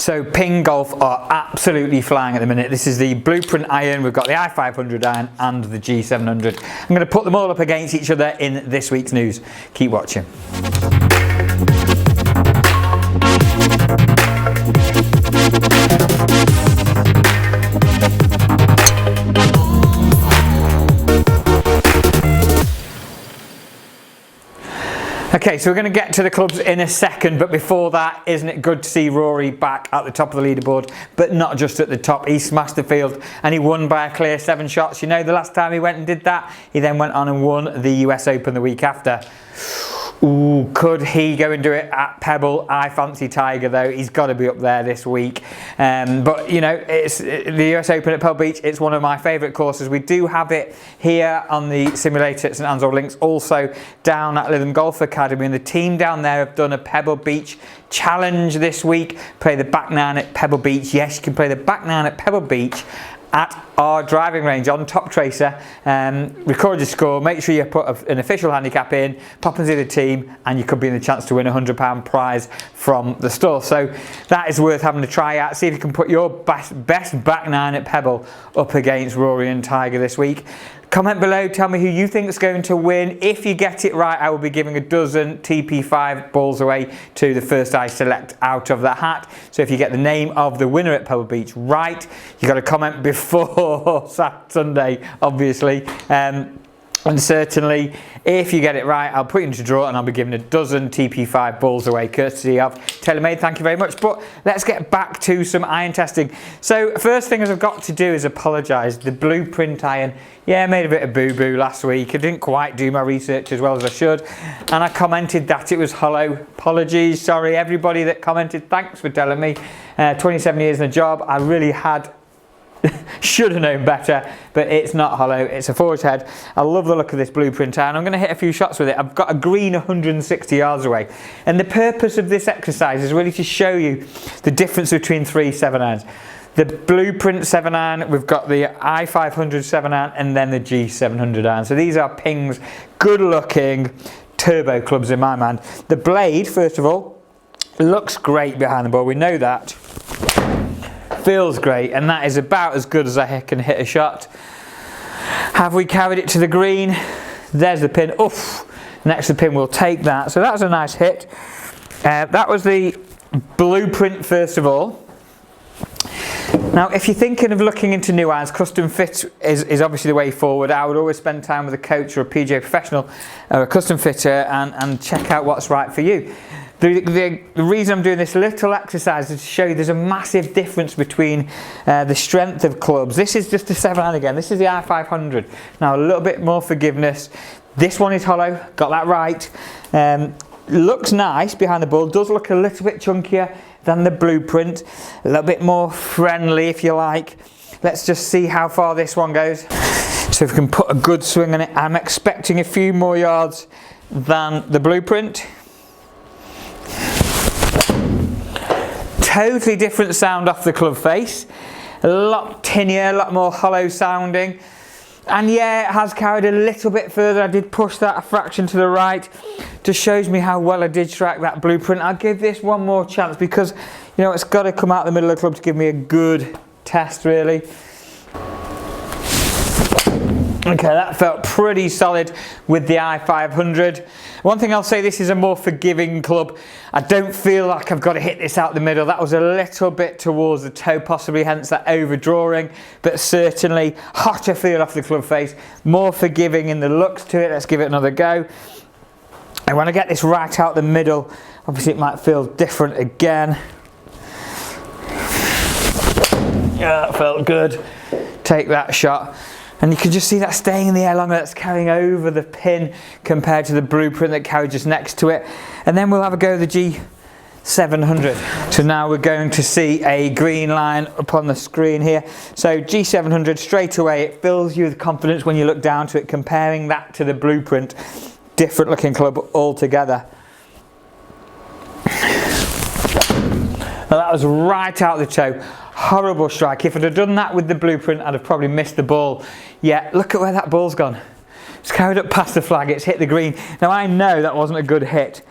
So Ping Golf are absolutely flying at the minute. This is the Blueprint iron, we've got the I500 iron and the G700. I'm going to put them all up against each other in this week's news. Keep watching. Okay, so we're going to get to the clubs in a second, but before that, isn't it good to see Rory back at the top of the leaderboard, but not just at the top. He smashed the field and he won by a clear 7 shots. You know, the last time he went and did that, he then went on and won the US Open the week after. Ooh, could he go and do it at Pebble? I fancy Tiger though. He's got to be up there this week. But you know, it's the US Open at Pebble Beach. It's one of my favourite courses. We do have it here on the simulator at St Anne's Old Links, also down at Lytham Golf Academy. And the team down there have done a Pebble Beach challenge this week. Play the back 9 at Pebble Beach. Yes, you can play the back 9 at Pebble Beach at our driving range on Top Tracer. Record your score, make sure you put an official handicap in, pop into the team, and you could be in the chance to win a £100 prize from the store. So that is worth having a try out. See if you can put your best back 9 at Pebble up against Rory and Tiger this week. Comment below, tell me who you think is going to win. If you get it right, I will be giving a dozen TP5 balls away to the first I select out of the hat. So if you get the name of the winner at Pebble Beach right, you got to comment before Sunday, obviously. And certainly, if you get it right, I'll put you into draw and I'll be giving a dozen TP5 balls away, courtesy of TaylorMade. Thank you very much. But let's get back to some iron testing. So first thing I've got to do is apologise. The Blueprint iron, yeah, I made a bit of boo-boo last week. I didn't quite do my research as well as I should. And I commented that it was hollow. Apologies, sorry everybody that commented. Thanks for telling me. 27 years in the job, I really should have known better, but it's not hollow, it's a forged head. I love the look of this Blueprint iron. I'm going to hit a few shots with it. I've got a green 160 yards away, and the purpose of this exercise is really to show you the difference between 3 7-irons. The Blueprint 7-iron, we've got the I500 7-iron, and then the G700 iron. So these are Ping's good looking turbo clubs in my mind. The blade, first of all, looks great behind the ball, we know that. Feels great, and that is about as good as I can hit a shot. Have we carried it to the green? There's the pin. Oof! Next to the pin, we'll take that. So that was a nice hit. That was the Blueprint first of all. Now, if you're thinking of looking into new irons, custom fit is obviously the way forward. I would always spend time with a coach or a PGA professional or a custom fitter and check out what's right for you. The reason I'm doing this little exercise is to show you there's a massive difference between the strength of clubs. This is just a 7-iron again. This is the I500. Now a little bit more forgiveness. This one is hollow, got that right. Looks nice behind the ball, does look a little bit chunkier than the Blueprint. A little bit more friendly if you like. Let's just see how far this one goes. So if we can put a good swing on it, I'm expecting a few more yards than the Blueprint. Totally different sound off the club face, a lot tinier, a lot more hollow sounding, and yeah, it has carried a little bit further. I did push that a fraction to the right. Just shows me how well I did strike that Blueprint. I'll give this one more chance because you know it's got to come out the middle of the club to give me a good test really. Okay, that felt pretty solid with the I500. One thing I'll say, this is a more forgiving club. I don't feel like I've got to hit this out the middle. That was a little bit towards the toe, possibly, hence that overdrawing, but certainly hotter feel off the club face, more forgiving in the looks to it. Let's give it another go. And when I get this right out the middle, obviously it might feel different again. Yeah, that felt good. Take that shot. And you can just see that staying in the air longer, that's carrying over the pin compared to the Blueprint that carried just next to it. And then we'll have a go at the G700. So now we're going to see a green line up on the screen here. So G700 straight away, it fills you with confidence when you look down to it, comparing that to the Blueprint. Different looking club altogether. Now that was right out the toe. Horrible strike. If I'd have done that with the Blueprint, I'd have probably missed the ball. Yeah, look at where that ball's gone. It's carried up past the flag, it's hit the green. Now I know that wasn't a good hit.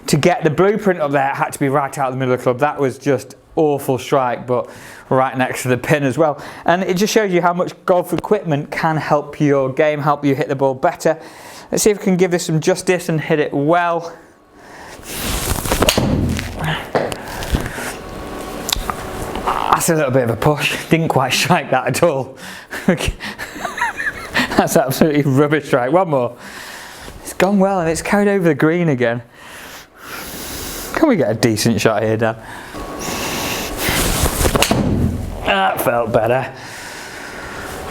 To get the Blueprint up there, it had to be right out of the middle of the club. That was just awful strike, but right next to the pin as well. And it just shows you how much golf equipment can help your game, help you hit the ball better. Let's see if we can give this some justice and hit it well. That's a little bit of a push. Didn't quite strike that at all. That's absolutely rubbish strike. One more. It's gone well and it's carried over the green again. Can we get a decent shot here, Dan? That felt better.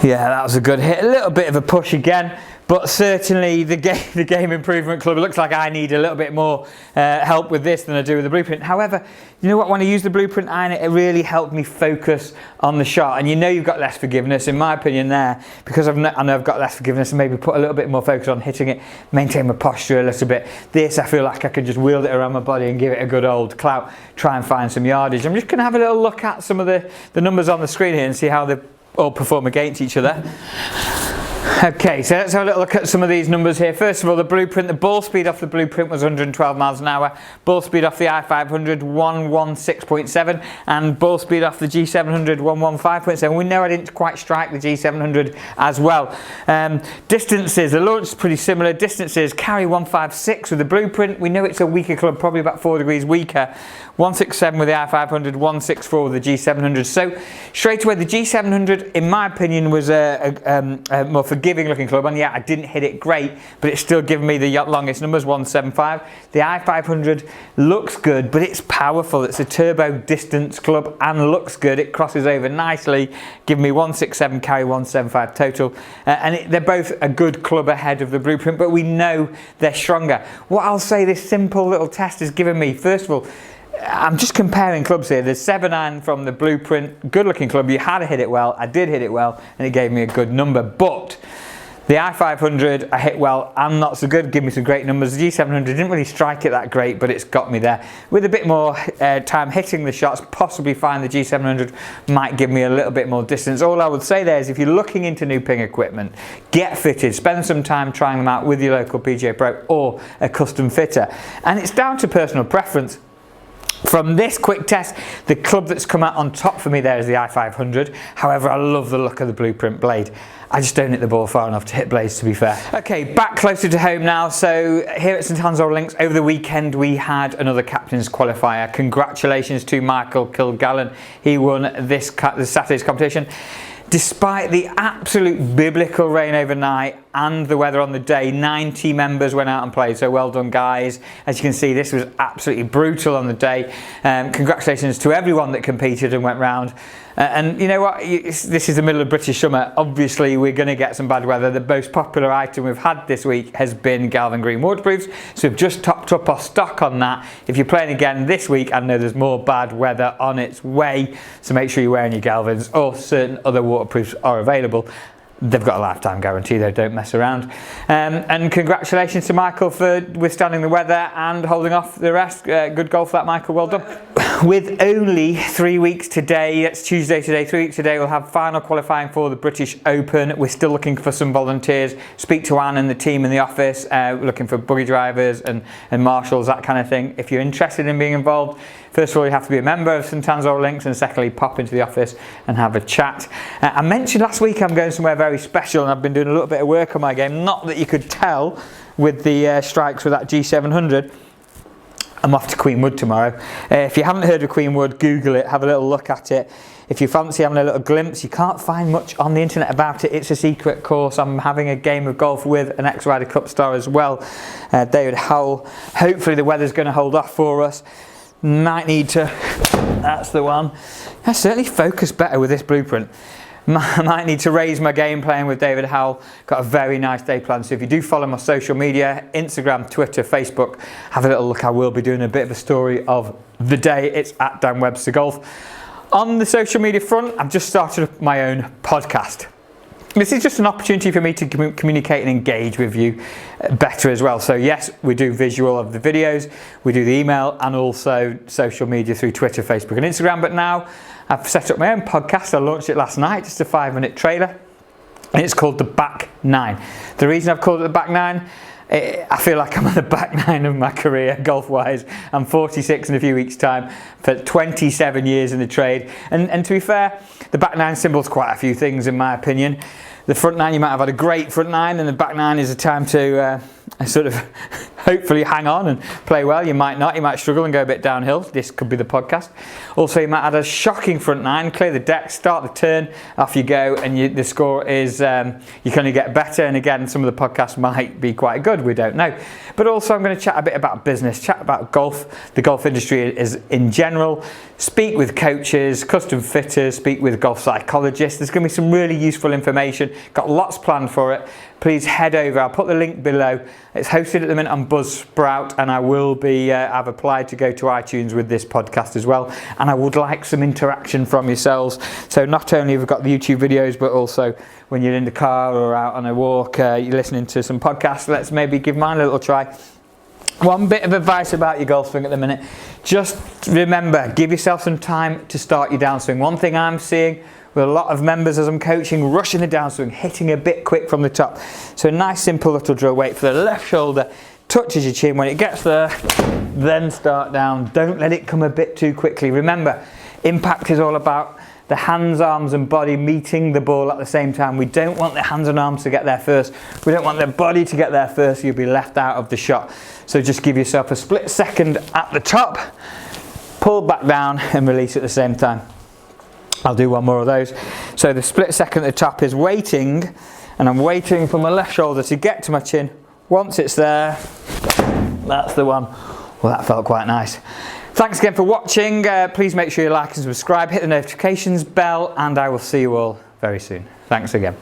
Yeah, that was a good hit. A little bit of a push again. But certainly the Game Improvement Club, it looks like I need a little bit more help with this than I do with the Blueprint. However, you know what, when I use the Blueprint iron, it really helped me focus on the shot. And you know you've got less forgiveness, in my opinion there, because I know I've got less forgiveness and maybe put a little bit more focus on hitting it, maintain my posture a little bit. This, I feel like I could just wield it around my body and give it a good old clout, try and find some yardage. I'm just going to have a little look at some of the numbers on the screen here and see how they all perform against each other. Okay, so let's have a little look at some of these numbers here. First of all, the Blueprint, the ball speed off the Blueprint was 112 miles an hour. Ball speed off the I500, 116.7, and ball speed off the G700, 115.7. We know I didn't quite strike the G700 as well. Distances, the launch is pretty similar. Distances, carry 156 with the Blueprint. We know it's a weaker club, probably about 4 degrees weaker. 167 with the I500, 164 with the G700. So straight away, the G700, in my opinion, was a more forgiving looking club. And yeah, I didn't hit it great, but it's still giving me the longest numbers, 175. The I500 looks good, but it's powerful. It's a turbo distance club and looks good. It crosses over nicely, giving me 167 carry, 175 total. They're both a good club ahead of the Blueprint, but we know they're stronger. What I'll say this simple little test has given me, first of all, I'm just comparing clubs here. There's 7-iron from the Blueprint, good looking club. You had to hit it well. I did hit it well, and it gave me a good number. But the I500, I hit well and not so good, give me some great numbers. The G700 didn't really strike it that great, but it's got me there. With a bit more time hitting the shots, possibly fine, the G700 might give me a little bit more distance. All I would say there is if you're looking into new ping equipment, get fitted, spend some time trying them out with your local PGA Pro or a custom fitter. And it's down to personal preference. From this quick test, the club that's come out on top for me there is the I500. However, I love the look of the Blueprint blade. I just don't hit the ball far enough to hit blades, to be fair. Okay, back closer to home now. So here at St Hans Old Links, over the weekend we had another captain's qualifier. Congratulations to Michael Kilgallen. He won this Saturday's competition. Despite the absolute biblical rain overnight and the weather on the day, 90 members went out and played, so well done guys. As you can see, this was absolutely brutal on the day. Congratulations to everyone that competed and went round. And you know what, this is the middle of British summer. Obviously we're going to get some bad weather. The most popular item we've had this week has been Galvin Green waterproofs, so we've just topped up our stock on that. If you're playing again this week, I know there's more bad weather on its way, so make sure you're wearing your Galvins, or certain other waterproofs are available. They've got a lifetime guarantee though, don't mess around. And congratulations to Michael for withstanding the weather and holding off the rest. Good golf for that, Michael, well done. With only 3 weeks today, it's Tuesday today, 3 weeks today, we'll have final qualifying for the British Open. We're still looking for some volunteers. Speak to Anne and the team in the office, looking for buggy drivers and marshals, that kind of thing. If you're interested in being involved, first of all, you have to be a member of St Hans Old Links, and secondly, pop into the office and have a chat. I mentioned last week I'm going somewhere very special, and I've been doing a little bit of work on my game. Not that you could tell with the strikes with that G700. I'm off to Queenwood tomorrow. If you haven't heard of Queenwood, Google it, have a little look at it. If you fancy having a little glimpse, you can't find much on the internet about it. It's a secret course. I'm having a game of golf with an ex-Ryder Cup star as well, David Howell. Hopefully the weather's going to hold off for us. Might need to, that's the one. I certainly focus better with this Blueprint. I might need to raise my game playing with David Howell. Got a very nice day planned. So if you do follow my social media, Instagram, Twitter, Facebook, have a little look. I will be doing a bit of a story of the day. It's at Dan Webster Golf. On the social media front, I've just started my own podcast. This is just an opportunity for me to communicate and engage with you better as well. So yes, we do visual of the videos, we do the email, and also social media through Twitter, Facebook and Instagram. But now I've set up my own podcast. I launched it last night, just a 5-minute trailer. And it's called The Back 9. The reason I've called it The Back 9, I feel like I'm on the back nine of my career, golf-wise. I'm 46 in a few weeks' time, for 27 years in the trade. And to be fair, the back nine symbol's quite a few things in my opinion. The front nine, you might have had a great front nine, and the back nine is a time to sort of hopefully hang on and play well. You might not, you might struggle and go a bit downhill. This could be the podcast. Also, you might have had a shocking front nine, clear the deck, start the turn, off you go, and the score is, you can only get better. And again, some of the podcasts might be quite good, we don't know. But also I'm going to chat a bit about business, chat about golf, the golf industry is in general, speak with coaches, custom fitters, speak with golf psychologists. There's going to be some really useful information, got lots planned for it. Please head over, I'll put the link below. It's hosted at the minute on Buzzsprout, and I will be, I've applied to go to iTunes with this podcast as well, and I would like some interaction from yourselves. So not only have we got the YouTube videos, but also when you're in the car or out on a walk, you're listening to some podcasts, let's maybe give mine a little try. One bit of advice about your golf swing at the minute, just remember, give yourself some time to start your downswing. One thing I'm seeing with a lot of members as I'm coaching, rushing the downswing, hitting a bit quick from the top. So a nice simple little drill, wait for the left shoulder, touches your chin. When it gets there, then start down. Don't let it come a bit too quickly. Remember, impact is all about the hands, arms and body meeting the ball at the same time. We don't want the hands and arms to get there first. We don't want the body to get there first. You'll be left out of the shot. So just give yourself a split second at the top, pull back down and release at the same time. I'll do one more of those. So the split second at the top is waiting, and I'm waiting for my left shoulder to get to my chin. Once it's there, that's the one. Well, that felt quite nice. Thanks again for watching. Please make sure you like and subscribe, hit the notifications bell, and I will see you all very soon. Thanks again.